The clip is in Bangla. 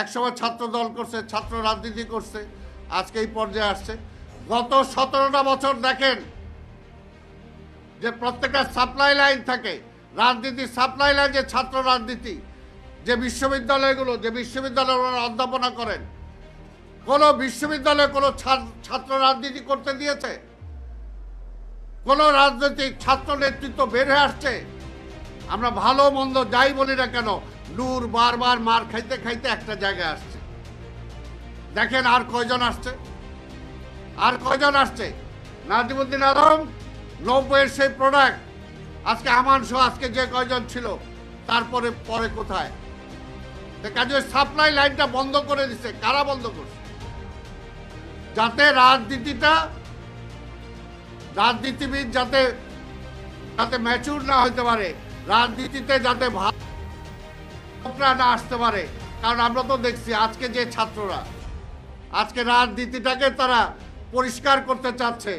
একসময় ছাত্র দল করছে, ছাত্র রাজনীতি করছে, আজকে এই পর্যায়ে আসছে। গত 17টা বছর দেখেন যে প্রত্যেকটা সাপ্লাই লাইন থাকে, রাজনীতি সাপ্লাই লাইন, যে ছাত্র রাজনীতি, যে বিশ্ববিদ্যালয়গুলো, যে বিশ্ববিদ্যালয়ে ওনারা অধ্যাপনা করেন, কোনো বিশ্ববিদ্যালয়ে কোনো ছাত্র রাজনীতি করতে দিয়েছে? কোনো রাজনৈতিক ছাত্র নেতৃত্ব বের হয়ে আসছে? আমরা ভালো মন্দ যাই বলি না কেন, নূর বারবার মার খাইতে খাইতে একটা জায়গায় আসছে। দেখেন আর কয়জন আসছে, আর কয়জন আসছে? নাজিমুদ্দিন আলম 90-এর সেই প্রোডাক্ট, আজকে আমান সহ আজকে যে কয়জন ছিল, তারপরে পরে কোথায়? কাজে সাপ্লাই লাইনটা বন্ধ করে দিচ্ছে। কারা বন্ধ করছে? যাতে রাজনীতিবিদ যাতে ম্যাচুর না হতে পারে, রাজনীতিতে যাতে ভাবনা না আসতে পারে। কারণ আমরা তো দেখছি আজকে যে ছাত্ররা আজকে রাজনীতিটাকে তারা পরিষ্কার করতে চাচ্ছে।